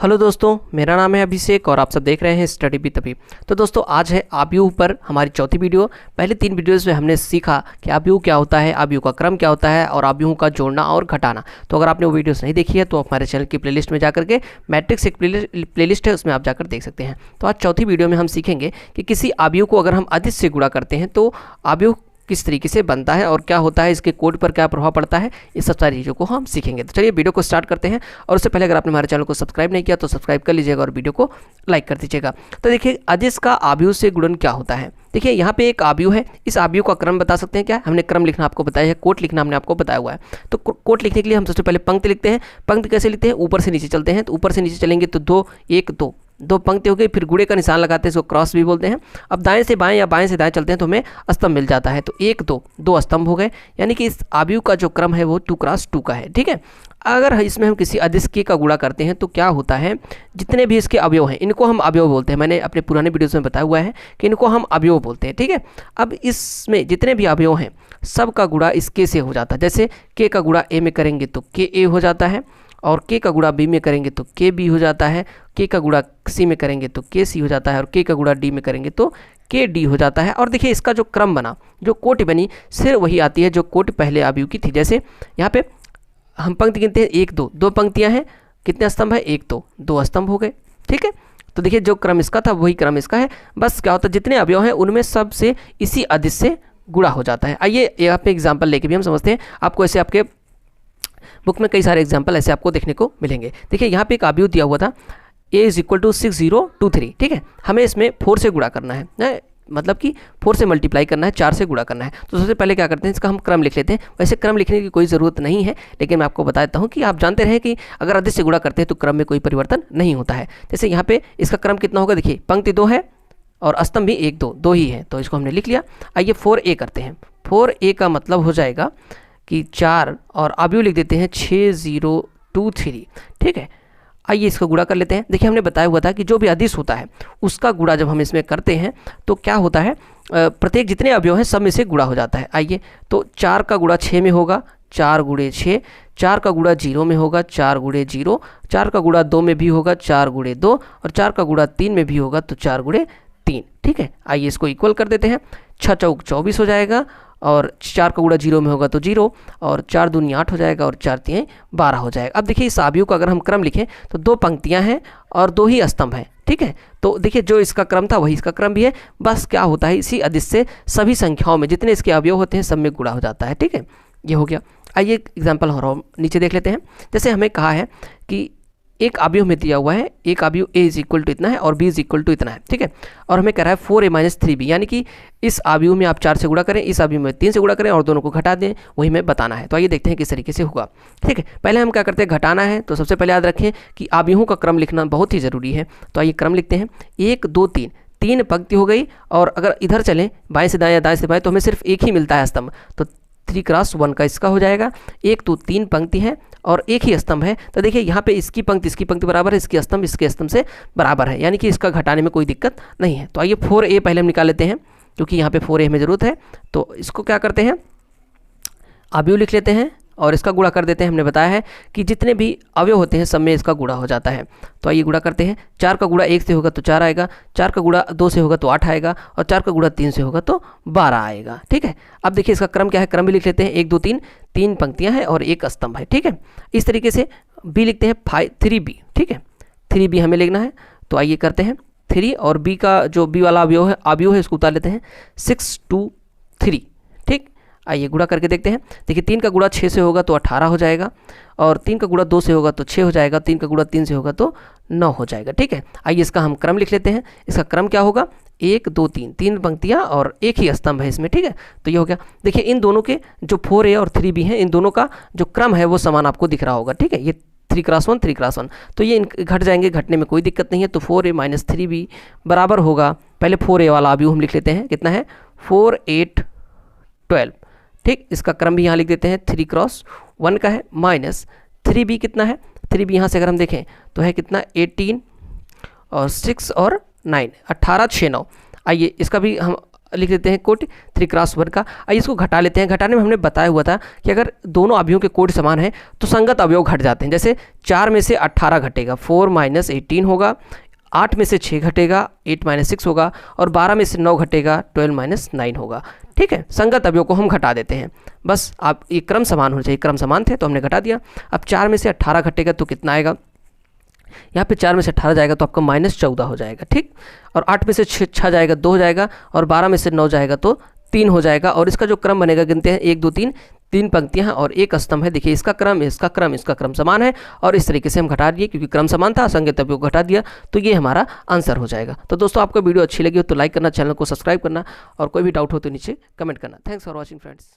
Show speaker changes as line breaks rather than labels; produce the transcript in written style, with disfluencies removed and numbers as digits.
Hello दोस्तों, मेरा नाम है अभिषेक और आप सब देख रहे हैं स्टडी विद अभी। तो दोस्तों आज है आबयू पर हमारी चौथी वीडियो। पहले 3 वीडियोज़ में हमने सीखा कि आबयू क्या होता है, आबयू का क्रम क्या होता है और आबयू का जोड़ना और घटाना। तो अगर आपने वो वीडियोस नहीं देखी है तो हमारे चैनल की प्लेलिस्ट में जाकर के मैट्रिक्स एक प्लेलिस्ट है, उसमें आप जाकर देख सकते हैं। तो आज चौथी वीडियो में हम सीखेंगे कि किसी आबयू को अगर हम अदिश से गुणा करते हैं तो आबयू किस तरीके से बनता है और क्या होता है, इसके कोड पर क्या प्रभाव पड़ता है, इस सब सारी चीज़ों को हम सीखेंगे। तो चलिए वीडियो को स्टार्ट करते हैं। और उससे पहले अगर आपने हमारे चैनल को सब्सक्राइब नहीं किया तो सब्सक्राइब कर लीजिएगा और वीडियो को लाइक कर दीजिएगा। तो देखिए अदिश का आबयू से गुणन क्या होता है। देखिए यहाँ पे एक आबयू है, इस आबयू का क्रम बता सकते हैं क्या, हमने क्रम लिखना आपको बताया है, कोट लिखना हमने आपको बताया हुआ है। तो कोट लिखने के लिए हम सबसे पहले पंक्ति लिखते हैं। पंक्ति कैसे लिखते हैं, ऊपर से नीचे चलते हैं। तो ऊपर से नीचे चलेंगे तो 2 1 2 दो पंक्ति हो गई, फिर गुणे का निशान लगाते हैं, इसको क्रॉस भी बोलते हैं। अब दाएं से बाएं या बाएं से दाएं चलते हैं तो हमें स्तंभ मिल जाता है। तो 1 2 2 स्तंभ हो गए, यानी कि इस आबयू का जो क्रम है वो 2 क्रॉस 2 का है। ठीक है, अगर इसमें हम किसी अदिश के का गुणा करते हैं तो क्या होता है, जितने भी इसके अवयव हैं इनको हम अवयव बोलते हैं। मैंने अपने पुराने वीडियोस में बताया हुआ है कि इनको हम अवयव बोलते हैं। ठीक है, अब इसमें जितने भी अवयव हैं सब का गुणा इस के से हो जाता है। जैसे के का गुणा ए में करेंगे तो के ए हो जाता है, और के का गुणा बी में करेंगे तो के बी हो जाता है, के का गुणा सी में करेंगे तो के सी हो जाता है, और के का गुणा डी में करेंगे तो के डी हो जाता है। और देखिए इसका जो क्रम बना, जो कोटि बनी, सिर्फ वही आती है जो कोटि पहले आबयू की थी। जैसे यहाँ पे हम पंक्ति गिनते हैं 1 2 2 पंक्तियाँ हैं, कितने स्तंभ है, 1 2 2 स्तंभ हो गए। ठीक है, तो देखिए जो क्रम इसका था वही क्रम इसका है। बस क्या होता है, जितने अवयव हैं उनमें सब से इसी अदिश से गुणा हो जाता है। आइए यहाँ पे एग्जाम्पल लेके भी हम समझते हैं। आपको ऐसे आपके बुक में कई सारे एग्जाम्पल ऐसे आपको देखने को मिलेंगे। देखिए यहाँ पे एक आबयू दिया हुआ था a = 6023। ठीक है, हमें इसमें 4 से गुणा करना है, मतलब कि 4 से मल्टीप्लाई करना है, 4 से गुणा करना है। तो सबसे पहले क्या करते हैं, इसका हम क्रम लिख लेते हैं। वैसे क्रम लिखने की कोई ज़रूरत नहीं है, लेकिन मैं आपको बता देता हूँ कि आप जानते रहें कि अगर अदिश से गुणा करते हैं तो क्रम में कोई परिवर्तन नहीं होता है। जैसे यहाँ पे इसका क्रम कितना होगा, देखिए पंक्ति 2 है और स्तंभ भी 1 2 2 ही है, तो इसको हमने लिख लिया। आइए 4a करते हैं। 4a का मतलब हो जाएगा कि 4 और आबयू लिख देते हैं 6023। ठीक है, आइए इसका गुणा कर लेते हैं। देखिए हमने बताया हुआ था कि जो भी अदिश होता है उसका गुणा जब हम इसमें करते हैं तो क्या होता है, प्रत्येक जितने अवयव हैं सब में से गुणा हो जाता है। आइए तो 4 का गुणा 6 में होगा, 4 × 6, 4 का गुणा 0 में होगा, 4 × 0, 4 का गुणा 2 में भी होगा, 4 × 2, और 4 का गुणा 3 में भी होगा तो 4 × 3। ठीक है, आइए इसको इक्वल कर देते हैं। 6 चौक 24 हो जाएगा, और 4 का गुणा 0 में होगा तो 0, और 4 दूनी 8 हो जाएगा, और 4 3 12 हो जाएगा। अब देखिए इस आबयू का अगर हम क्रम लिखें तो 2 पंक्तियां हैं और 2 ही स्तंभ हैं। ठीक है, तो देखिए जो इसका क्रम था वही इसका क्रम भी है। बस क्या होता है, इसी अदिश से सभी संख्याओं में जितने इसके अवयव होते हैं सब में गुणा हो जाता है। ठीक है, ये हो गया। आइए एग्जाम्पल और नीचे देख लेते हैं। जैसे हमें कहा है कि एक आबयू में दिया हुआ है, एक आबयू a = इतना है और b = इतना है। ठीक है, और हमें कह रहा है 4a - 3b, यानी कि इस आबयू में आप 4 से गुणा करें, इस आबयू में 3 से गुणा करें और दोनों को घटा दें, वही हमें बताना है। तो आइए देखते हैं किस तरीके से होगा। ठीक है, पहले हम क्या करते हैं, घटाना है। तो सबसे पहले याद रखें कि आबयूओं का क्रम लिखना बहुत ही ज़रूरी है। तो आइए क्रम लिखते हैं। 1 2 3 3 पंक्ति हो गई, और अगर इधर चलें बाएँ से दाएँ या दाएँ से बाएँ तो हमें सिर्फ एक ही मिलता है स्तंभ, तो 3 × 1 का इसका हो जाएगा। 1 2 3 पंक्ति है और एक ही स्तंभ है। तो देखिए यहाँ पे इसकी पंक्ति बराबर है, इसकी स्तंभ इसके स्तंभ से बराबर है, यानी कि इसका घटाने में कोई दिक्कत नहीं है। तो आइए 4a पहले हम निकाल लेते हैं, क्योंकि यहाँ पे 4a हमें ज़रूरत है। तो इसको क्या करते हैं, आबयू लिख लेते हैं और इसका गुणा कर देते हैं। हमने बताया है कि जितने भी अवयव होते हैं सब में इसका गुणा हो जाता है। तो आइए गुणा करते हैं। 4 का गुणा 1 से होगा तो 4 आएगा, 4 का गुणा 2 से होगा तो 8 आएगा, और 4 का गुणा 3 से होगा तो 12 आएगा। ठीक है, अब देखिए इसका क्रम क्या है, क्रम भी लिख लेते हैं। 1 2 3 3 पंक्तियां हैं और एक स्तंभ है। ठीक है, इस तरीके से b लिखते हैं 3b। ठीक है, 3b हमें लिखना है। तो आइए करते हैं 3, और b का जो b वाला आबयू है इसको उतार लेते हैं 6 2 3। ठीक, आइए गुणा करके देखते हैं। देखिए 3 का गुणा 6 से होगा तो 18 हो जाएगा, और 3 का गुणा 2 से होगा तो 6 हो जाएगा, 3 का गुणा 3 से होगा तो 9 हो जाएगा। ठीक है, आइए इसका हम क्रम लिख लेते हैं। इसका क्रम क्या होगा, 1 2 3 3 पंक्तियां और एक ही स्तंभ है इसमें। ठीक है, तो ये हो गया। देखिए इन दोनों के जो 4a और 3b हैं, इन दोनों का जो क्रम है वो समान आपको दिख रहा होगा। ठीक है, ये 3 × 1 3 × 1, तो ये घट जाएंगे, घटने में कोई दिक्कत नहीं है। तो 4a - 3b बराबर होगा, पहले 4a वाला आबयू हम लिख लेते हैं, कितना है 4 8 12। ठीक, इसका क्रम भी यहाँ लिख देते हैं, 3 × 1 का है, माइनस 3b कितना है, 3b यहाँ से अगर हम देखें तो है कितना 18 और 6 और 9 18 6 9। आइए इसका भी हम लिख लेते हैं कोटि 3x1 का। आइए इसको घटा लेते हैं। घटाने में हमने बताया हुआ था कि अगर दोनों अवयवों के कोटि समान हैं तो संगत अवयव घट जाते हैं। जैसे 4 में से 18 घटेगा, 4 - 18 होगा, 8 में से 6 घटेगा, 8 - 6 होगा, और 12 में से 9 घटेगा, 12 - 9 होगा। ठीक है, संगत अवयव को हम घटा देते हैं। बस आप ये क्रम समान होना चाहिए, क्रम समान थे तो हमने घटा दिया। अब 4 में से 18 घटेगा तो कितना आएगा, यहाँ पे 4 में से 18 जाएगा तो आपका -14 हो जाएगा। ठीक, और 8 में से 6 जाएगा 2 हो जाएगा, और 12 में से 9 जाएगा तो 3 हो जाएगा। और इसका जो क्रम बनेगा, गिनते हैं 1 2 3, 3 पंक्तियां हैं और एक स्तंभ है। देखिए इसका क्रम, इसका क्रम, इसका क्रम समान है, और इस तरीके से हम घटा दिए क्योंकि क्रम समान था, संगत अवयव को घटा दिया, तो ये हमारा आंसर हो जाएगा। तो दोस्तों आपको वीडियो अच्छी लगी हो तो लाइक करना, चैनल को सब्सक्राइब करना, और कोई भी डाउट हो तो नीचे कमेंट करना। Thanks for watching friends.